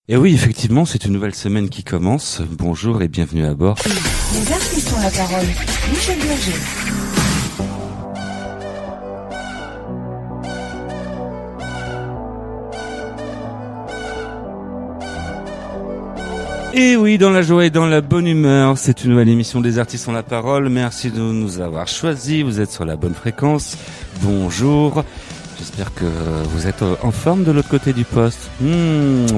Et oui, effectivement, c'est une nouvelle semaine qui commence. Bonjour et bienvenue à bord. Les artistes ont la parole. Michel Berger. Et oui, dans la joie et dans la bonne humeur, c'est une nouvelle émission des artistes ont la parole. Merci de nous avoir choisis. Vous êtes sur la bonne fréquence. Bonjour. J'espère que vous êtes en forme de l'autre côté du poste.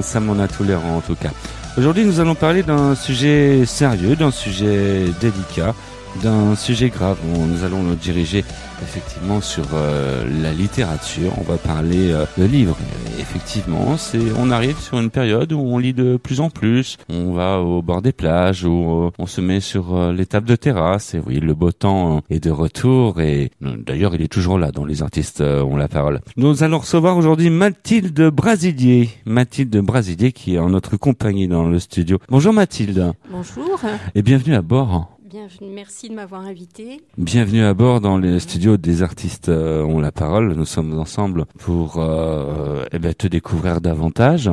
Ça m'en a tous les rangs en tout cas. Aujourd'hui, nous allons parler d'un sujet sérieux, d'un sujet délicat, d'un sujet grave. Nous allons nous diriger effectivement sur la littérature. On va parler de livres. Effectivement, on arrive sur une période où on lit de plus en plus. On va au bord des plages, où on se met sur les tables de terrasse. Et oui, le beau temps est de retour. Et d'ailleurs, il est toujours là dans Les artistes ont la parole. Nous allons recevoir aujourd'hui Mathilde Brasilier. Mathilde Brasilier qui est en notre compagnie dans le studio. Bonjour Mathilde. Bonjour. Et bienvenue à bord. Bienvenue, merci de m'avoir invité. Bienvenue à bord dans les studios des artistes ont la parole. Nous sommes ensemble pour te découvrir davantage.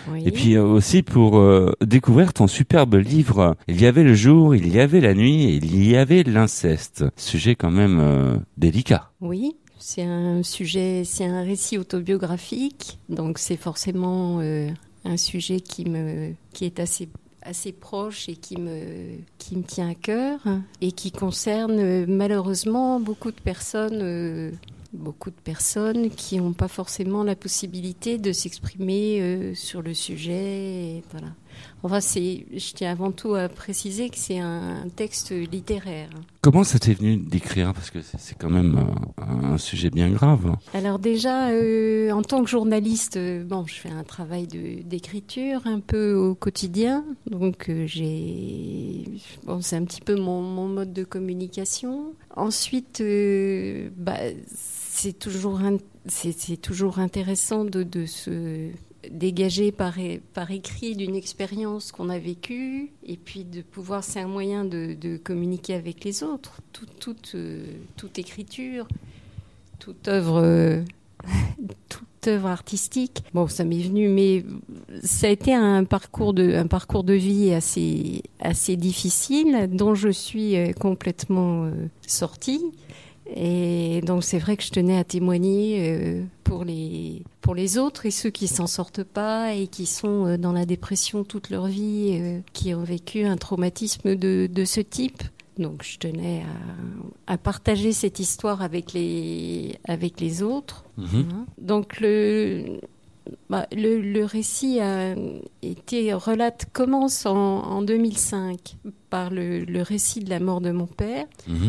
Oui. Et puis aussi pour découvrir ton superbe livre. Il y avait le jour, il y avait la nuit et il y avait l'inceste. Sujet quand même délicat. Oui, c'est un récit autobiographique, donc c'est forcément un sujet qui est assez proche et qui me tient à cœur et qui concerne malheureusement beaucoup de personnes qui n'ont pas forcément la possibilité de s'exprimer sur le sujet. Et voilà. Enfin, je tiens avant tout à préciser que c'est un texte littéraire. Comment ça t'est venu d'écrire ? Parce que c'est quand même un sujet bien grave. Alors déjà, en tant que journaliste, je fais un travail d'écriture un peu au quotidien. Donc c'est un petit peu mon mode de communication. Ensuite, c'est toujours intéressant de se dégager par écrit d'une expérience qu'on a vécue, et puis de pouvoir, c'est un moyen de communiquer avec les autres. Toute écriture, toute œuvre artistique. Bon, ça m'est venu, mais ça a été un parcours de vie assez difficile, dont je suis complètement sortie. Et donc c'est vrai que je tenais à témoigner pour les autres et ceux qui s'en sortent pas et qui sont dans la dépression toute leur vie, qui ont vécu un traumatisme de ce type. Donc je tenais à partager cette histoire avec les autres. Mmh. Donc le récit commence en 2005 par le récit de la mort de mon père. Mmh.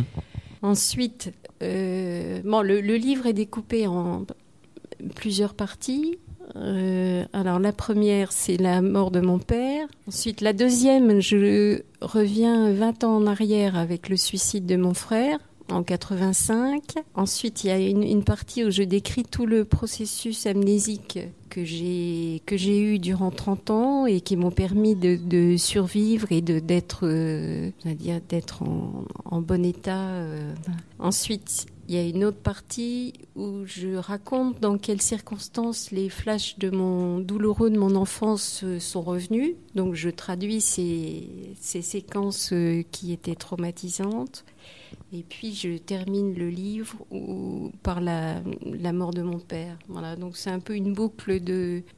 Ensuite, le livre est découpé en plusieurs parties. Alors la première, c'est la mort de mon père. Ensuite, la deuxième, je reviens 20 ans en arrière avec le suicide de mon frère en 85. Ensuite, il y a une partie où je décris tout le processus amnésique que j'ai eu durant 30 ans et qui m'ont permis de survivre et d'être en bon état. Ensuite, il y a une autre partie où je raconte dans quelles circonstances les flashs douloureux de mon enfance sont revenus. Donc je traduis ces séquences qui étaient traumatisantes. Et puis je termine le livre par la mort de mon père. Voilà, donc c'est un peu une boucle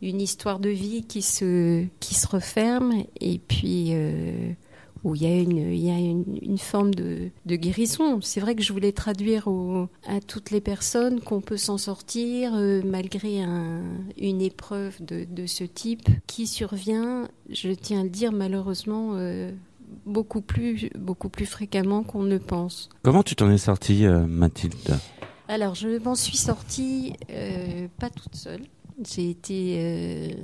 une histoire de vie qui se referme, et puis où il y a une forme de guérison. C'est vrai que je voulais traduire à toutes les personnes qu'on peut s'en sortir malgré une épreuve de ce type qui survient, je tiens à le dire malheureusement, beaucoup plus fréquemment qu'on ne pense. Comment tu t'en es sortie, Mathilde ? Alors, je m'en suis sortie pas toute seule. J'ai été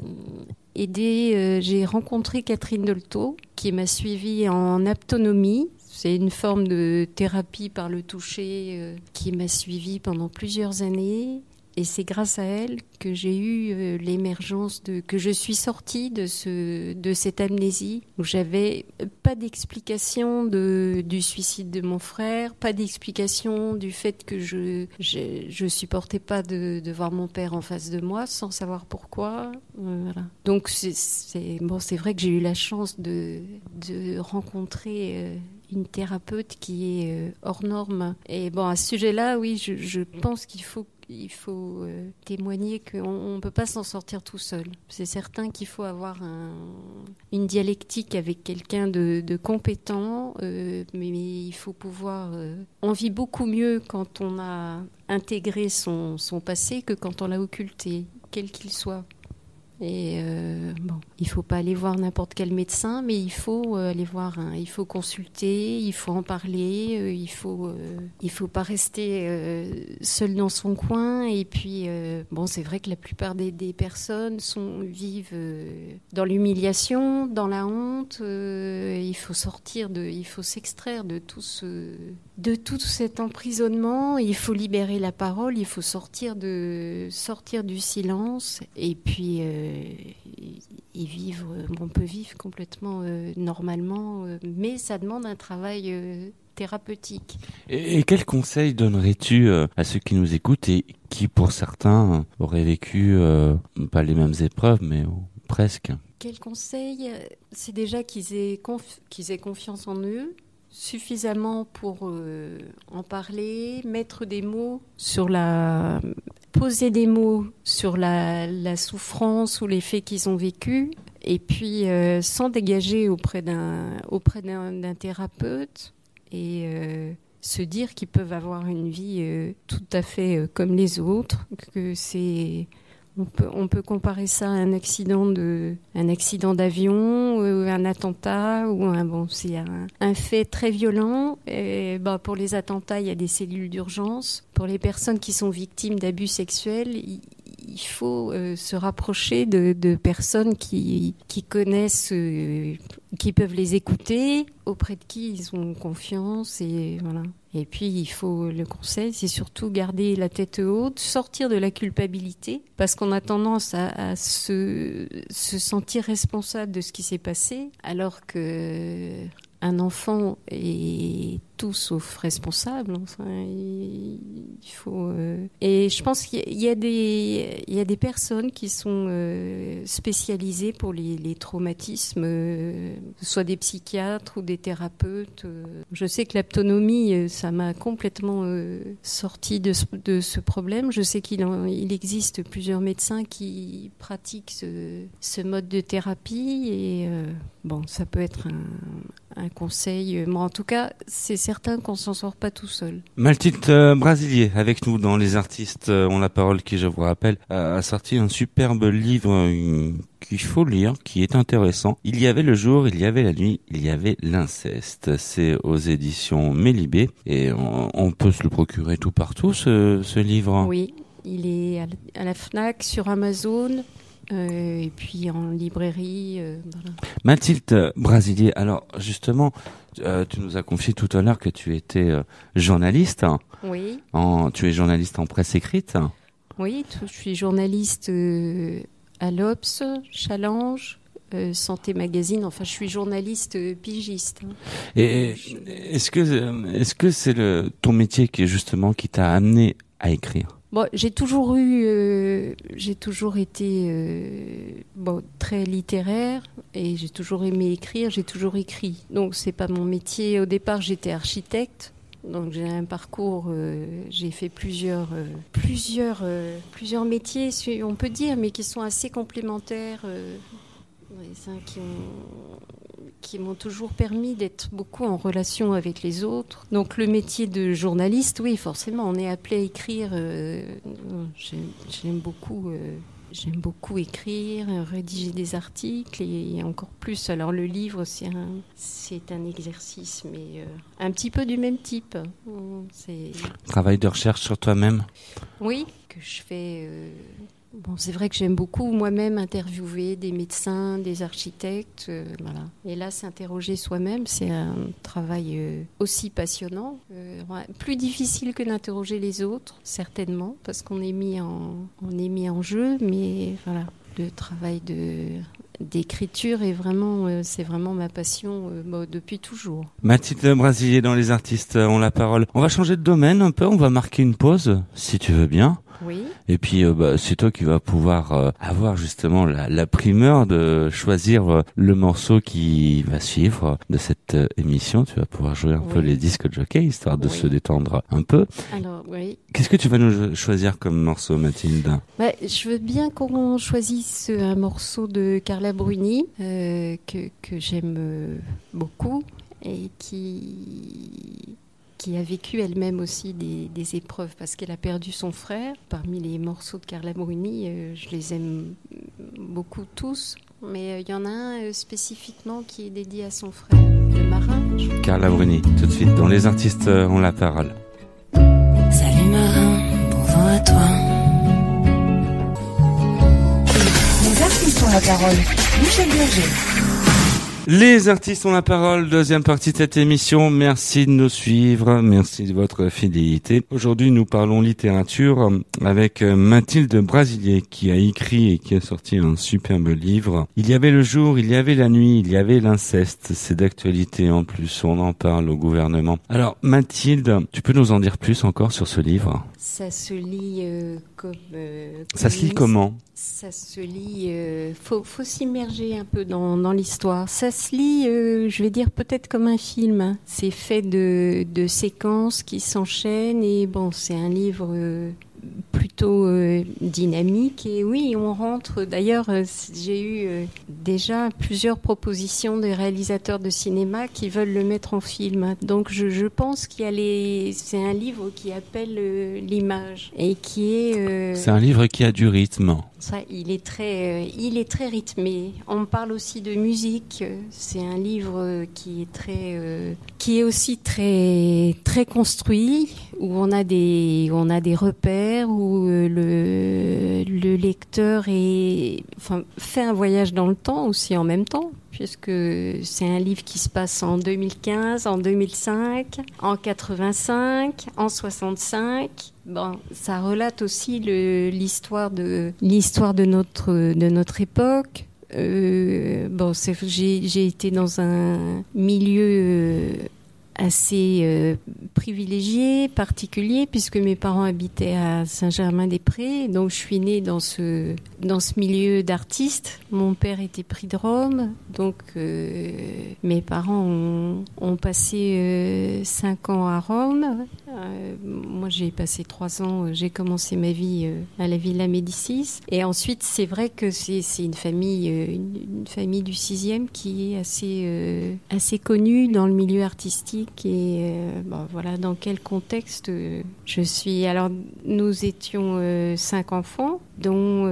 aidée. J'ai rencontré Catherine Dolto, qui m'a suivie en aptonomie. C'est une forme de thérapie par le toucher qui m'a suivie pendant plusieurs années. Et c'est grâce à elle que j'ai eu l'émergence que je suis sortie de cette amnésie où j'avais pas d'explication du suicide de mon frère, pas d'explication du fait que je supportais pas de voir mon père en face de moi sans savoir pourquoi. Voilà. Donc c'est vrai que j'ai eu la chance de rencontrer une thérapeute qui est hors norme. Et bon, à ce sujet-là, oui, je pense qu'il faut témoigner qu'on ne peut pas s'en sortir tout seul. C'est certain qu'il faut avoir une dialectique avec quelqu'un de compétent, mais il faut pouvoir... on vit beaucoup mieux quand on a intégré son passé que quand on l'a occulté, quel qu'il soit. Et il faut pas aller voir n'importe quel médecin, mais il faut aller voir il faut consulter, il faut en parler, il faut pas rester seul dans son coin. Et puis c'est vrai que la plupart des personnes vivent dans l'humiliation, dans la honte. Il faut s'extraire de tout cet emprisonnement. Il faut libérer la parole, il faut sortir du silence et puis et vivre. On peut vivre complètement normalement, mais ça demande un travail thérapeutique. Et quel conseil donnerais-tu à ceux qui nous écoutent et qui, pour certains, auraient vécu pas les mêmes épreuves, mais presque? Quel conseil? C'est déjà qu'ils aient confiance en eux, suffisamment pour en parler, poser des mots sur la souffrance ou les faits qu'ils ont vécus, et puis s'en dégager auprès d'un thérapeute et se dire qu'ils peuvent avoir une vie tout à fait comme les autres, que c'est... On peut comparer ça à un accident d'avion, un attentat, c'est un fait très violent. Et, pour les attentats, il y a des cellules d'urgence. Pour les personnes qui sont victimes d'abus sexuels, il faut se rapprocher de personnes qui connaissent, qui peuvent les écouter, auprès de qui ils ont confiance, et voilà. Et puis, le conseil, c'est surtout garder la tête haute, sortir de la culpabilité, parce qu'on a tendance à se sentir responsable de ce qui s'est passé, alors que un enfant est tout sauf responsable. Enfin, il faut. Et je pense qu'il y a des personnes qui sont spécialisées pour les traumatismes, que ce soit des psychiatres ou des thérapeutes. Je sais que l'autonomie, ça m'a complètement sorti de ce problème. Je sais qu'il existe plusieurs médecins qui pratiquent ce mode de thérapie, et ça peut être un conseil. Mais en tout cas, c'est certain qu'on s'en sort pas tout seul. Mathilde Brasilier, avec nous dans Les Artistes ont la parole, qui, je vous rappelle, a sorti un superbe livre qu'il faut lire, qui est intéressant. Il y avait le jour, il y avait la nuit, il y avait l'inceste. C'est aux éditions Mélibé, et on peut se le procurer tout partout, ce livre. Oui, il est à la Fnac, sur Amazon. Et puis en librairie. Voilà. Mathilde Brasilier, alors justement, tu nous as confié tout à l'heure que tu étais journaliste. Oui. Tu es journaliste en presse écrite. Oui, je suis journaliste à l'Obs, Challenge, Santé Magazine. Enfin, je suis journaliste pigiste. Et est-ce que c'est ton métier qui t'a amené à écrire? J'ai toujours été très littéraire, et j'ai toujours aimé écrire, j'ai toujours écrit. Donc c'est pas mon métier. Au départ, j'étais architecte. Donc j'ai un parcours, j'ai fait plusieurs métiers, on peut dire, mais qui sont assez complémentaires, qui m'ont toujours permis d'être beaucoup en relation avec les autres. Donc le métier de journaliste, oui, forcément, on est appelé à écrire. J'aime beaucoup écrire, rédiger des articles, et encore plus. Alors le livre, c'est un exercice, mais un petit peu du même type. Travail de recherche sur toi-même. Oui, que je fais Bon, c'est vrai que j'aime beaucoup moi-même interviewer des médecins, des architectes, voilà. Et là, s'interroger soi-même, c'est un travail aussi passionnant, plus difficile que d'interroger les autres, certainement, parce qu'on est mis en jeu, mais voilà, le travail d'écriture est vraiment, c'est vraiment ma passion depuis toujours. Mathilde Brasilier dans Les Artistes ont la parole. On va changer de domaine un peu, on va marquer une pause, si tu veux bien. Oui. Et puis c'est toi qui vas pouvoir avoir justement la primeur de choisir le morceau qui va suivre de cette émission. Tu vas pouvoir jouer un peu les disques jockey, histoire de se détendre un peu. Alors, oui. Qu'est-ce que tu vas nous choisir comme morceau, Mathilde ? Je veux bien qu'on choisisse un morceau de Carla Bruni que j'aime beaucoup et qui a vécu elle-même aussi des épreuves parce qu'elle a perdu son frère. Parmi les morceaux de Carla Bruni, je les aime beaucoup tous, mais il y en a un spécifiquement qui est dédié à son frère, le marin. Carla Bruni, tout de suite, dans Les Artistes ont la parole. Salut marin, bon vent à toi. Les artistes ont la parole. Michel Berger. Les artistes ont la parole, deuxième partie de cette émission. Merci de nous suivre, merci de votre fidélité. Aujourd'hui, nous parlons littérature avec Mathilde Brasilier qui a écrit et qui a sorti un superbe livre. Il y avait le jour, il y avait la nuit, il y avait l'inceste. C'est d'actualité en plus, on en parle au gouvernement. Alors Mathilde, tu peux nous en dire plus encore sur ce livre ? Ça se lit comme... ça se lit comment ? Ça se lit... faut s'immerger un peu dans l'histoire. Ça se lit, je vais dire, peut-être comme un film. C'est fait de séquences qui s'enchaînent et bon, c'est un livre... plutôt dynamique et oui, on rentre. D'ailleurs, j'ai eu déjà plusieurs propositions des réalisateurs de cinéma qui veulent le mettre en film. Donc, je pense c'est un livre qui appelle l'image et qui est. C'est un livre qui a du rythme. Ça, il est très rythmé. On parle aussi de musique. C'est un livre qui est aussi très très construit, où on a des repères, où le lecteur fait un voyage dans le temps aussi en même temps, puisque c'est un livre qui se passe en 2015, en 2005, en 85, en 65. Bon, ça relate aussi l'histoire de notre époque. J'ai été dans un milieu assez privilégié, particulier, puisque mes parents habitaient à Saint-Germain-des-Prés. Donc, je suis née dans ce milieu d'artistes. Mon père était prix de Rome. Donc, mes parents ont passé 5 ans à Rome. Moi, j'ai passé 3 ans. J'ai commencé ma vie à la Villa Médicis. Et ensuite, c'est vrai que c'est une famille du 6e qui est assez connue dans le milieu artistique. Et voilà dans quel contexte je suis. Alors, nous étions 5 enfants, dont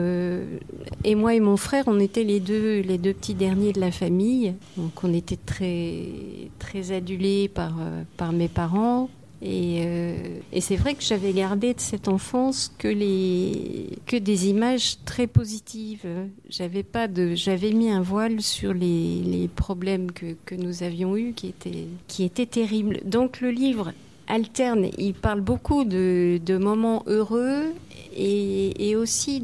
et moi et mon frère, on était les deux petits derniers de la famille. Donc, on était très très adulés par mes parents. Et c'est vrai que j'avais gardé de cette enfance que des images très positives. J'avais mis un voile sur les problèmes que nous avions eus qui étaient terribles. Donc le livre alterne, il parle beaucoup de moments heureux et aussi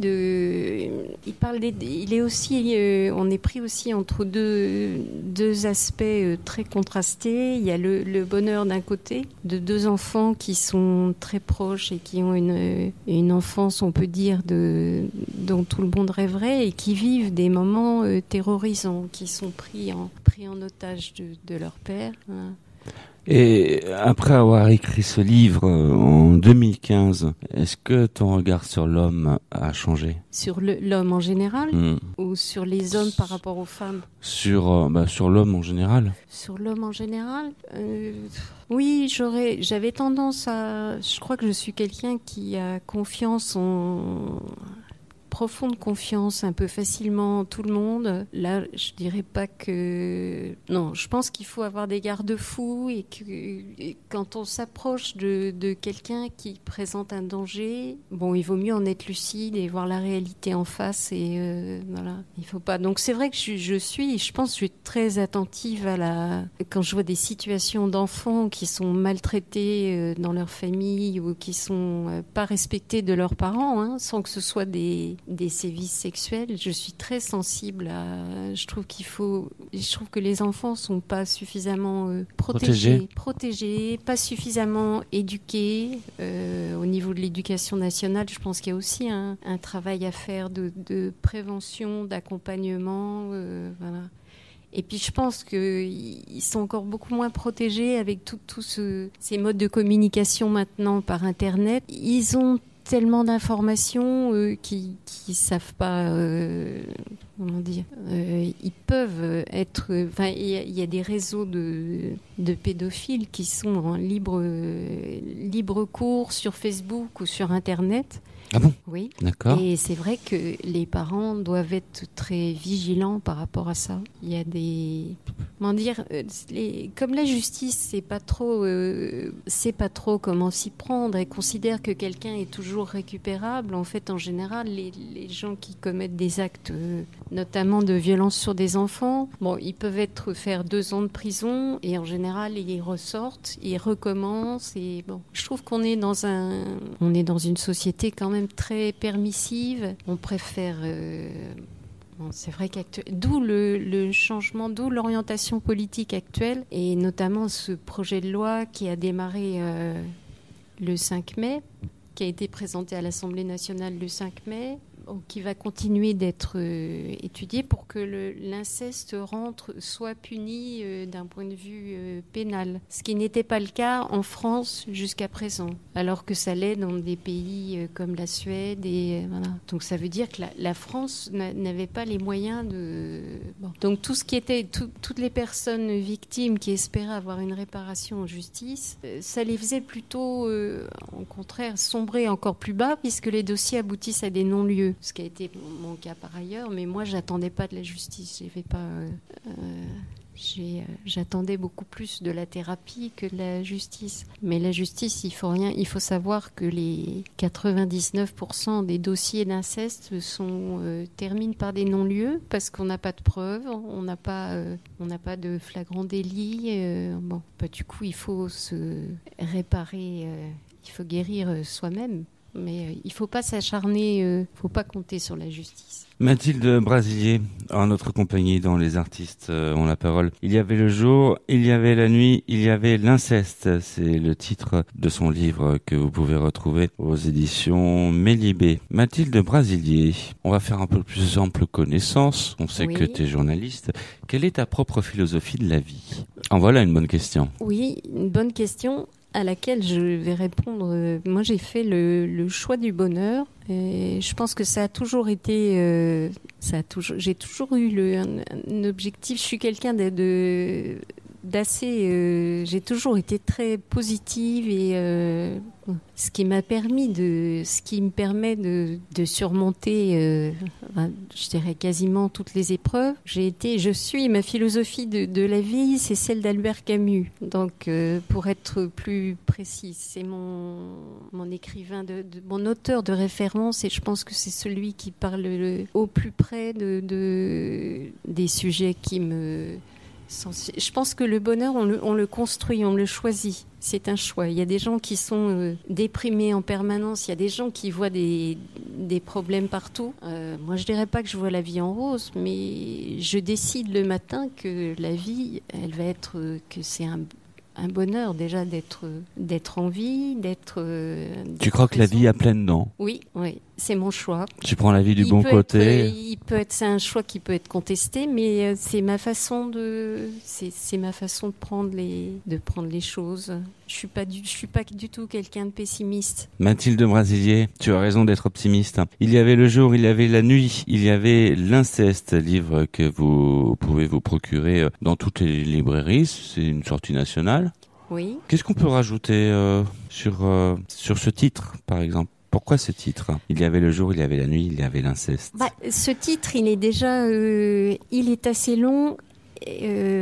on est pris aussi entre deux aspects très contrastés. Il y a le bonheur d'un côté de 2 enfants qui sont très proches et qui ont une enfance, on peut dire, dont tout le monde rêverait, et qui vivent des moments terrorisants, qui sont pris en otage de leur père. Hein. Et après avoir écrit ce livre en 2015, est-ce que ton regard sur l'homme a changé ? Sur l'homme en général ou sur les hommes par rapport aux femmes ? Sur l'homme en général. Sur l'homme en général, oui, j'avais tendance à... Je crois que je suis quelqu'un qui a confiance profonde confiance un peu facilement en tout le monde, là, je dirais pas que... Non, je pense qu'il faut avoir des garde-fous et que quand on s'approche de quelqu'un qui présente un danger, bon, il vaut mieux en être lucide et voir la réalité en face et voilà, il faut pas... Donc c'est vrai que je pense que je suis très attentive quand je vois des situations d'enfants qui sont maltraités dans leur famille ou qui sont pas respectés de leurs parents, sans que ce soit des sévices sexuels, je suis très sensible à... Je trouve que les enfants sont pas suffisamment protégés, pas suffisamment éduqués. Au niveau de l'éducation nationale, je pense qu'il y a aussi un travail à faire de prévention, d'accompagnement, voilà. Et puis je pense qu'ils sont encore beaucoup moins protégés avec tous ces modes de communication maintenant par Internet. Ils ont tellement d'informations qui savent pas comment dire. Ils peuvent être. Enfin, il y a des réseaux de pédophiles qui sont en libre cours sur Facebook ou sur Internet. Ah bon ? Oui. D'accord. Et c'est vrai que les parents doivent être très vigilants par rapport à ça. Il y a des... Comment dire, comme la justice, c'est pas trop comment s'y prendre et considère que quelqu'un est toujours récupérable. En fait, en général, les gens qui commettent des actes, notamment de violence sur des enfants, bon, ils peuvent faire 2 ans de prison et en général, ils ressortent, ils recommencent. Et bon, je trouve qu'on est dans une société quand même très permissive. On préfère... c'est vrai d'où le changement, d'où l'orientation politique actuelle et notamment ce projet de loi qui a démarré le 5 mai, qui a été présenté à l'Assemblée nationale le 5 mai, qui va continuer d'être étudié pour que l'inceste soit puni d'un point de vue pénal. Ce qui n'était pas le cas en France jusqu'à présent, alors que ça l'est dans des pays comme la Suède. Voilà. Donc ça veut dire que la France n'avait pas les moyens de... Bon. Donc tout ce qui était... toutes les personnes victimes qui espéraient avoir une réparation en justice, ça les faisait plutôt, au contraire, sombrer encore plus bas puisque les dossiers aboutissent à des non-lieux. Ce qui a été mon cas par ailleurs, mais moi j'attendais pas de la justice, j'attendais beaucoup plus de la thérapie que de la justice. Mais la justice, il faut savoir que les 99% des dossiers d'inceste terminent par des non-lieux parce qu'on n'a pas de preuves, on n'a pas de flagrant délit. Du coup, il faut se réparer, il faut guérir soi-même. Mais il ne faut pas s'acharner, il ne faut pas compter sur la justice. Mathilde Brasilier, en notre compagnie dans Les Artistes ont la parole. Il y avait le jour, il y avait la nuit, il y avait l'inceste. C'est le titre de son livre que vous pouvez retrouver aux éditions Mélibé. Mathilde Brasilier, on va faire un peu plus ample connaissance. On sait que tu es journaliste. Quelle est ta propre philosophie de la vie ? En voilà une bonne question. Oui, une bonne question à laquelle je vais répondre. Moi, j'ai fait le choix du bonheur. Et je pense que ça a toujours été... j'ai toujours eu un objectif. Je suis quelqu'un d'assez... j'ai toujours été très positive et ce qui me permet de surmonter, je dirais quasiment toutes les épreuves. Ma philosophie de la vie, c'est celle d'Albert Camus. Donc, pour être plus précise, c'est mon écrivain, mon auteur de référence, et je pense que c'est celui qui parle au plus près des sujets qui me... Je pense que le bonheur, on le construit, on le choisit. C'est un choix. Il y a des gens qui sont déprimés en permanence. Il y a des gens qui voient des problèmes partout. Moi, je dirais pas que je vois la vie en rose, mais je décide le matin que la vie, elle va être... que c'est un bonheur déjà d'être en vie, Tu crois que la vie a plein de dents ? Oui, c'est mon choix. Tu prends la vie du bon côté. C'est un choix qui peut être contesté, mais c'est ma façon de prendre les choses. Je suis pas du tout quelqu'un de pessimiste. Mathilde Brasilier, tu as raison d'être optimiste. Il y avait le jour, il y avait la nuit, il y avait l'inceste, livre que vous pouvez vous procurer dans toutes les librairies. C'est une sortie nationale. Oui. Qu'est-ce qu'on peut rajouter sur ce titre, par exemple ? Pourquoi ce titre ? Il y avait le jour, il y avait la nuit, il y avait l'inceste. Ce titre, il est déjà, il est assez long,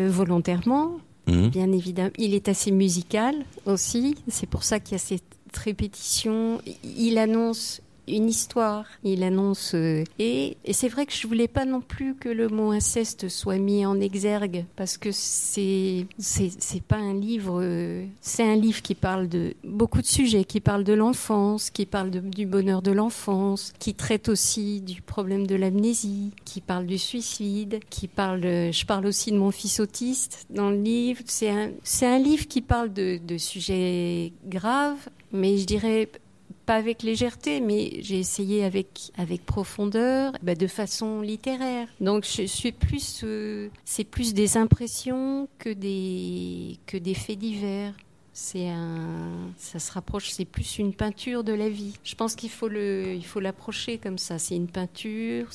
volontairement, bien évidemment. Il est assez musical aussi. C'est pour ça qu'il y a cette répétition. Il annonce une histoire, il annonce et c'est vrai que je voulais pas non plus que le mot inceste soit mis en exergue parce que c'est pas un livre, c'est un livre qui parle de beaucoup de sujets, qui parle de l'enfance, qui parle du bonheur de l'enfance, qui traite aussi du problème de l'amnésie, qui parle du suicide, je parle aussi de mon fils autiste dans le livre. C'est un livre qui parle de sujets graves, mais je dirais pas avec légèreté, mais j'ai essayé avec profondeur, de façon littéraire. Donc je suis plus, c'est plus des impressions que des faits divers. Ça se rapproche, c'est plus une peinture de la vie. Je pense qu'il faut l'approcher comme ça. C'est une peinture,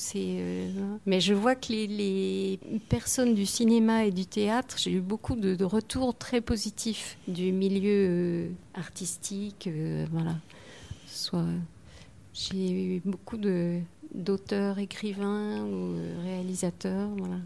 mais je vois que les personnes du cinéma et du théâtre, j'ai eu beaucoup de retours très positifs du milieu artistique, voilà. J'ai eu beaucoup d'auteurs, écrivains ou réalisateurs, voilà.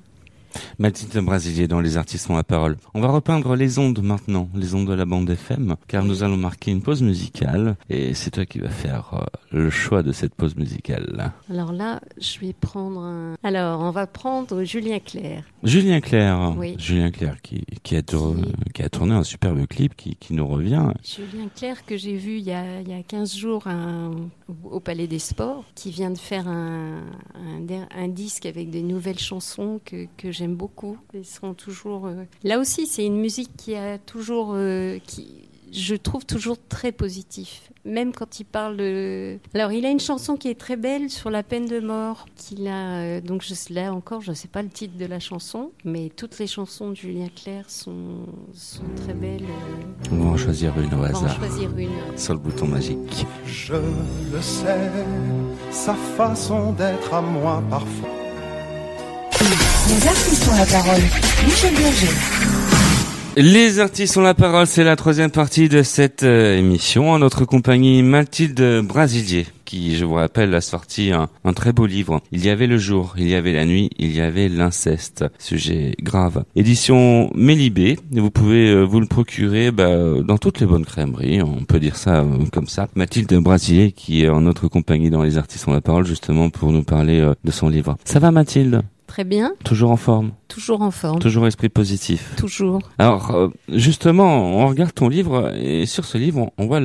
Mathilde Brasilier dans Les Artistes ont la parole. On va repeindre les ondes maintenant, les ondes de la bande FM, car nous allons marquer une pause musicale et c'est toi qui vas faire le choix de cette pause musicale. Alors là, je vais prendre Alors, on va prendre Julien Clerc. Julien Clerc, oui. Julien Clerc qui a tourné un superbe clip qui nous revient. Julien Clerc que j'ai vu il y a 15 jours au Palais des Sports, qui vient de faire un disque avec des nouvelles chansons que j'aime beaucoup. Ils seront toujours... Là aussi, c'est une musique qui a toujours... je trouve toujours très positif. Même quand il parle de... Alors, il a une chanson qui est très belle sur la peine de mort. Donc, là encore, je ne sais pas le titre de la chanson, mais toutes les chansons de Julien Clerc sont très belles. On va en choisir une au hasard. On va en choisir une. Sur le bouton magique. Je le sais, sa façon d'être à moi parfois. Les artistes ont la parole. Michel Berger. Les artistes ont la parole, c'est la troisième partie de cette émission. En notre compagnie, Mathilde Brasilier, qui, je vous rappelle, a sorti un très beau livre. Il y avait le jour, il y avait la nuit, il y avait l'inceste. Sujet grave. Édition Mélibé. Vous pouvez vous le procurer dans toutes les bonnes crèmeries, on peut dire ça comme ça. Mathilde Brasilier, qui est en notre compagnie dans Les artistes ont la parole, justement pour nous parler de son livre. Ça va, Mathilde ? Très bien. Toujours en forme. Toujours en forme. Toujours esprit positif. Toujours. Alors, justement, on regarde ton livre et sur ce livre, on voit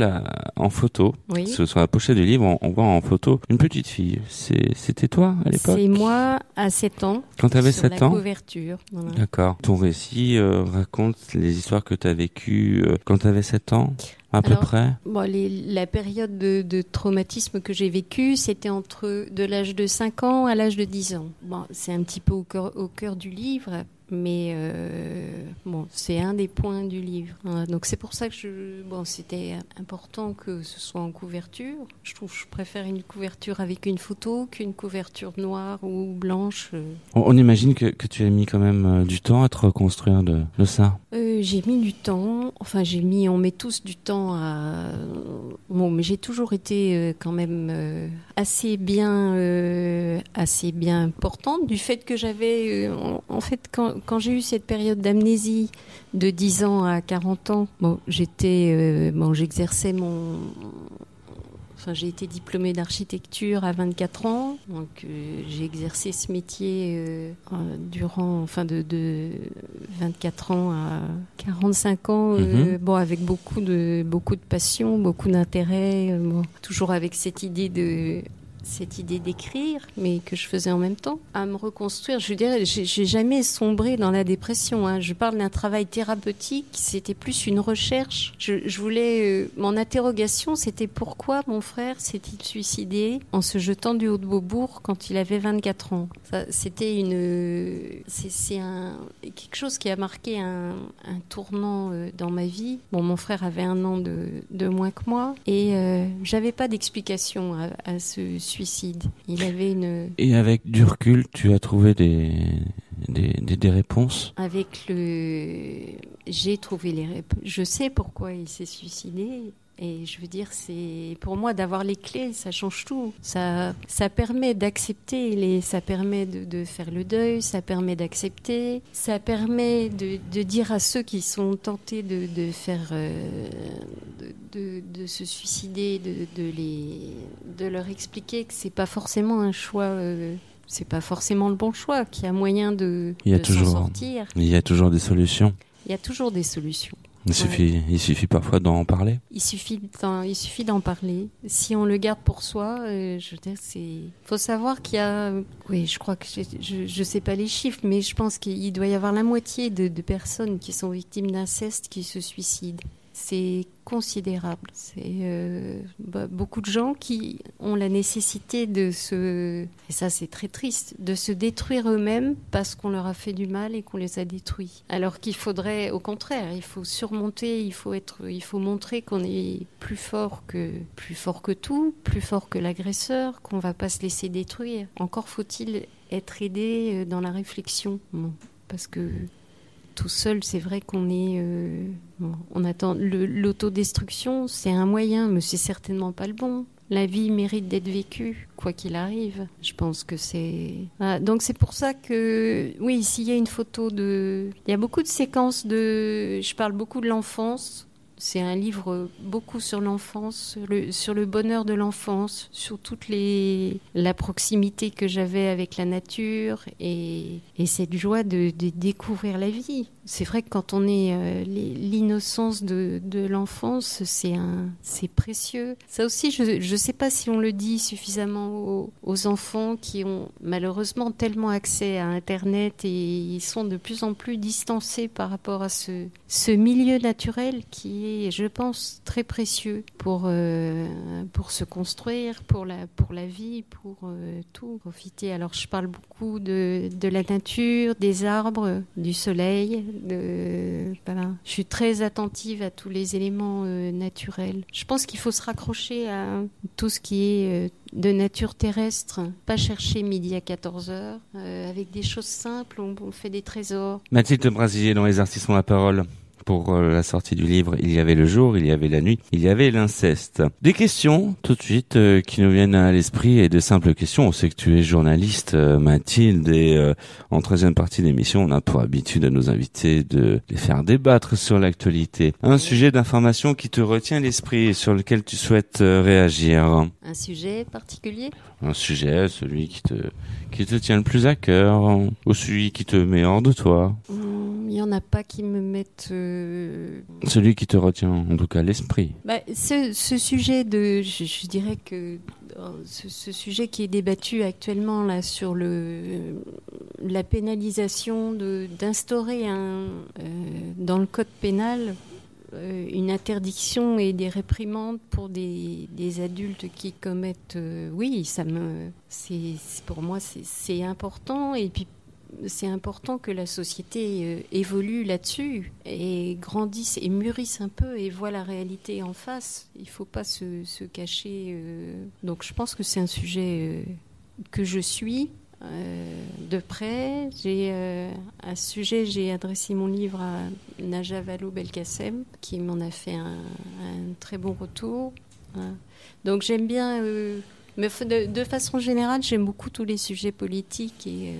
en photo, oui. Sur la pochette du livre, on voit en photo une petite fille. C'était toi à l'époque ? C'est moi à 7 ans. Quand tu avais 7 ans ? Sur la couverture. Voilà. D'accord. Ton récit raconte les histoires que tu as vécues quand tu avais 7 ans ? À peu près. La période de traumatisme que j'ai vécue, c'était de l'âge de 5 ans à l'âge de 10 ans. C'est un petit peu au cœur du livre, mais c'est un des points du livre. Donc c'est pour ça que c'était important que ce soit en couverture. Je trouve que je préfère une couverture avec une photo qu'une couverture noire ou blanche. On imagine que tu as mis quand même du temps à te reconstruire de ça. J'ai mis du temps. Enfin, on met tous du temps à... mais j'ai toujours été quand même assez bien portante du fait que j'avais... en fait, quand j'ai eu cette période d'amnésie de 10 ans à 40 ans, j'exerçais j'ai été diplômée d'architecture à 24 ans, donc j'ai exercé ce métier durant, de 24 ans à 45 ans, avec beaucoup de passion, beaucoup d'intérêt, toujours avec cette idée d'écrire, mais que je faisais en même temps, à me reconstruire. Je dirais, j'ai jamais sombré dans la dépression. Je parle d'un travail thérapeutique, c'était plus une recherche. Je voulais... mon interrogation, c'était pourquoi mon frère s'est-il suicidé en se jetant du haut de Beaubourg quand il avait 24 ans. Ça, c'était quelque chose qui a marqué un tournant dans ma vie. Mon frère avait 1 an de moins que moi, et j'avais pas d'explication à ce suicide. Il avait une... Et avec du recul, tu as trouvé des réponses ? J'ai trouvé les réponses. Je sais pourquoi il s'est suicidé. Et je veux dire, c'est pour moi d'avoir les clés, ça change tout. Ça permet d'accepter, ça permet de faire le deuil, ça permet d'accepter, ça permet de dire à ceux qui sont tentés de faire, de se suicider, de leur expliquer que c'est pas forcément un choix. C'est pas forcément le bon choix, qu'il y a moyen de s'en sortir. Il y a toujours des solutions. Il y a toujours des solutions. Il suffit parfois d'en parler. Il suffit d'en parler. Si on le garde pour soi, je veux dire, faut savoir qu'il y a, oui, je crois que je sais pas les chiffres, mais je pense qu'il doit y avoir la moitié de personnes qui sont victimes d'inceste qui se suicident. C'est considérable. C'est beaucoup de gens qui ont la nécessité et ça c'est très triste, de se détruire eux-mêmes parce qu'on leur a fait du mal et qu'on les a détruits. Alors qu'il faudrait, au contraire, il faut surmonter, il faut montrer qu'on est plus fort que tout, plus fort que l'agresseur, qu'on va pas se laisser détruire. Encore faut-il être aidé dans la réflexion, parce que tout seul, c'est vrai qu'on est... on attend l'autodestruction, c'est un moyen, mais c'est certainement pas le bon. La vie mérite d'être vécue, quoi qu'il arrive. Je pense que c'est... Voilà. Donc c'est pour ça que... Oui, s'il y a une photo de... Il y a beaucoup de séquences de... Je parle beaucoup de l'enfance. C'est un livre beaucoup sur l'enfance, sur le bonheur de l'enfance, sur la proximité que j'avais avec la nature et cette joie de découvrir la vie. C'est vrai que quand on est l'innocence de l'enfance, c'est précieux. Ça aussi, je sais pas si on le dit suffisamment aux enfants qui ont malheureusement tellement accès à Internet et ils sont de plus en plus distancés par rapport à ce milieu naturel qui est, je pense, très précieux pour se construire, pour la vie, pour tout profiter. Alors je parle beaucoup de la nature, des arbres, du soleil. Voilà. Je suis très attentive à tous les éléments naturels. Je pense qu'il faut se raccrocher à tout ce qui est de nature terrestre, pas chercher midi à 14h, avec des choses simples, on fait des trésors. Mathilde Brasilier dans Les Artistes ont la parole. Pour la sortie du livre, il y avait le jour, il y avait la nuit, il y avait l'inceste. Des questions, tout de suite, qui nous viennent à l'esprit, et de simples questions. On sait que tu es journaliste, Mathilde, et en 13e partie d'émission, on a pour habitude à nos invités de les faire débattre sur l'actualité. Un sujet d'information qui te retient l'esprit et sur lequel tu souhaites réagir. Un sujet particulier ? Un sujet, celui qui te tient le plus à cœur, ou celui qui te met hors de toi. Il n'y en a pas qui me mettent... Celui qui te retient, en tout cas, l'esprit. Ce sujet je dirais que ce sujet qui est débattu actuellement là sur la pénalisation d'instaurer dans le code pénal une interdiction et des réprimandes pour des adultes qui commettent... oui, pour moi, c'est important. Et puis, c'est important que la société évolue là-dessus et grandisse et mûrisse un peu et voit la réalité en face. Il ne faut pas se cacher. Donc je pense que c'est un sujet que je suis de près. À ce sujet, j'ai adressé mon livre à Najat Vallaud-Belkacem qui m'en a fait un très bon retour. Donc j'aime bien... mais de façon générale, j'aime beaucoup tous les sujets politiques et...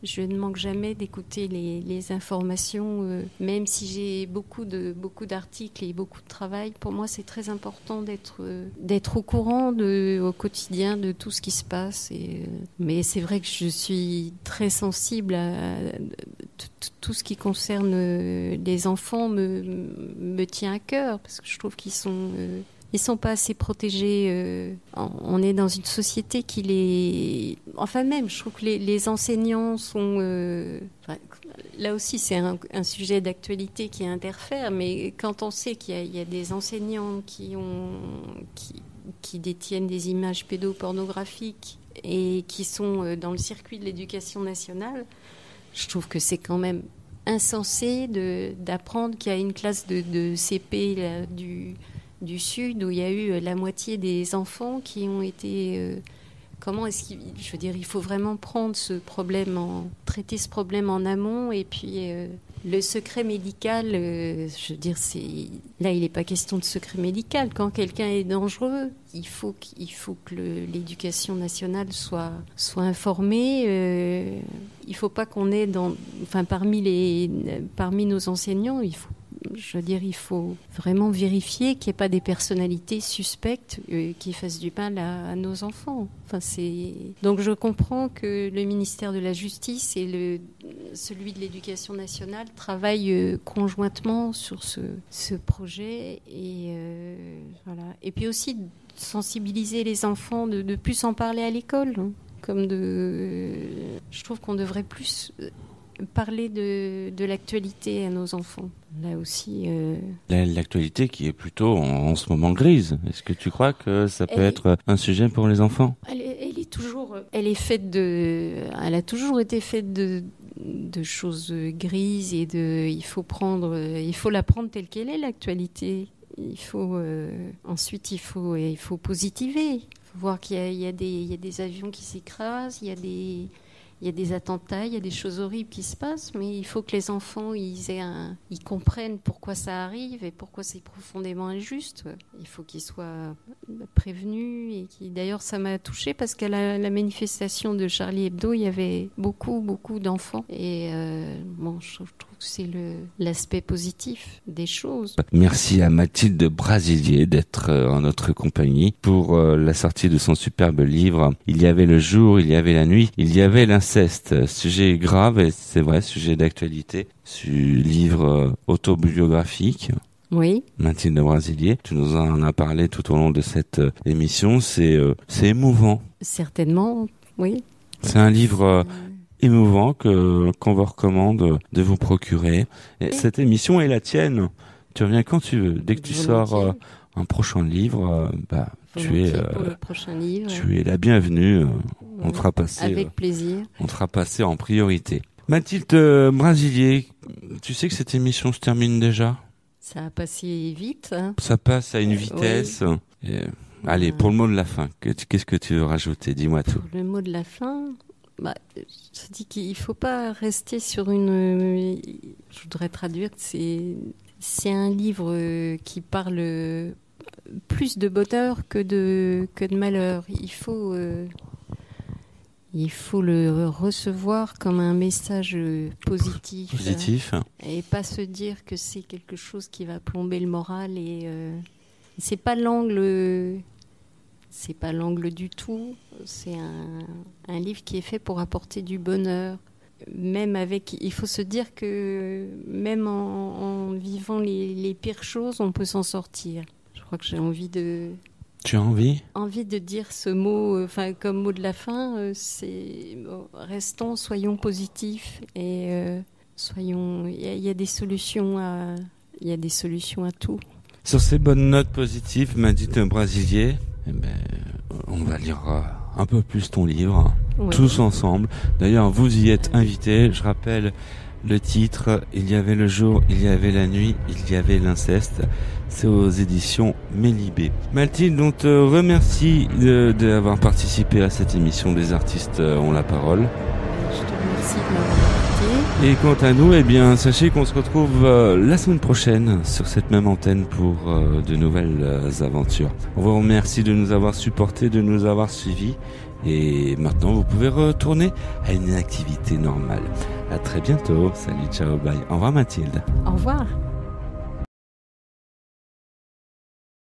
je ne manque jamais d'écouter les informations, même si j'ai beaucoup d'articles et beaucoup de travail. Pour moi, c'est très important d'être au courant au quotidien de tout ce qui se passe. Mais c'est vrai que je suis très sensible à tout ce qui concerne les enfants me tient à cœur parce que je trouve qu'ils sont... Ils sont pas assez protégés. On est dans une société qui les... Enfin même, je trouve que les enseignants sont... là aussi, c'est un sujet d'actualité qui interfère, mais quand on sait qu'il y a des enseignants qui détiennent des images pédopornographiques et qui sont dans le circuit de l'éducation nationale, je trouve que c'est quand même insensé d'apprendre qu'il y a une classe de CP là, du Sud où il y a eu la moitié des enfants qui ont été Comment est-ce qu'il, je veux dire, il faut vraiment prendre traiter ce problème en amont, et puis le secret médical, je veux dire, là, il n'est pas question de secret médical. Quand quelqu'un est dangereux, il faut que l'éducation nationale soit informée. Il ne faut pas qu'on ait parmi nos enseignants, il faut vraiment vérifier qu'il n'y ait pas des personnalités suspectes qui fassent du mal à nos enfants. Donc je comprends que le ministère de la Justice et celui de l'Éducation nationale travaillent conjointement sur ce projet. Et voilà. Et puis aussi sensibiliser les enfants, de plus en parler à l'école. Je trouve qu'on devrait plus parler de l'actualité à nos enfants. Là aussi... L'actualité qui est plutôt en ce moment grise. Est-ce que tu crois que ça peut être un sujet pour les enfants ? Elle a toujours été faite de choses grises, et il faut la prendre telle qu'elle est, l'actualité. Ensuite, il faut positiver. Il faut voir qu'il y a des avions qui s'écrasent, il y a des attentats, il y a des choses horribles qui se passent, mais il faut que les enfants ils comprennent pourquoi ça arrive et pourquoi c'est profondément injuste. Il faut qu'ils soient prévenus. D'ailleurs, ça m'a touchée parce qu'à la manifestation de Charlie Hebdo, il y avait beaucoup, beaucoup d'enfants. Et je trouve que c'est l'aspect positif des choses. Merci à Mathilde Brasilier d'être en notre compagnie pour la sortie de son superbe livre. Il y avait le jour, il y avait la nuit, il y avait l'inceste. Sujet grave, et c'est vrai, sujet d'actualité. Livre autobiographique. Oui. Mathilde Brasilier, tu nous en as parlé tout au long de cette émission. C'est émouvant. Certainement, oui. C'est un livre émouvant qu'on vous recommande de vous procurer. Et cette émission est la tienne. Tu reviens quand tu veux. Dès que tu sors un prochain livre, tu es la bienvenue. On te fera passer. Avec plaisir. On te fera passer en priorité. Mathilde Brasilier, tu sais que cette émission se termine déjà ? Ça a passé vite. Hein. Ça passe à une vitesse. Oui. Allez, pour le mot de la fin, qu'est-ce que tu veux rajouter ? Dis-moi tout. Pour le mot de la fin, je dis qu'il ne faut pas rester sur une... Je voudrais traduire que c'est un livre qui parle plus de bonheur que de malheur. Il faut le recevoir comme un message positif. Et pas se dire que c'est quelque chose qui va plomber le moral. Et c'est pas l'angle du tout. C'est un livre qui est fait pour apporter du bonheur. Il faut se dire que même en vivant les pires choses, on peut s'en sortir. Je crois que j'ai envie de... Tu as envie de dire ce mot, comme mot de la fin, restons, soyons positifs et soyons. Il y a des solutions à tout. Sur ces bonnes notes positives, Mathilde Brasilier, on va lire un peu plus ton livre, tous ensemble. D'ailleurs, vous y êtes invités. Je rappelle le titre, il y avait le jour, il y avait la nuit, il y avait l'inceste. C'est aux éditions Mélibé. Mathilde, on te remercie d'avoir participé à cette émission des artistes ont la parole. Je te remercie de m'avoir invité. Et quant à nous, sachez qu'on se retrouve la semaine prochaine sur cette même antenne pour de nouvelles aventures. On vous remercie de nous avoir supportés, de nous avoir suivis. Et maintenant, vous pouvez retourner à une activité normale. À très bientôt. Salut, ciao, bye. Au revoir Mathilde. Au revoir.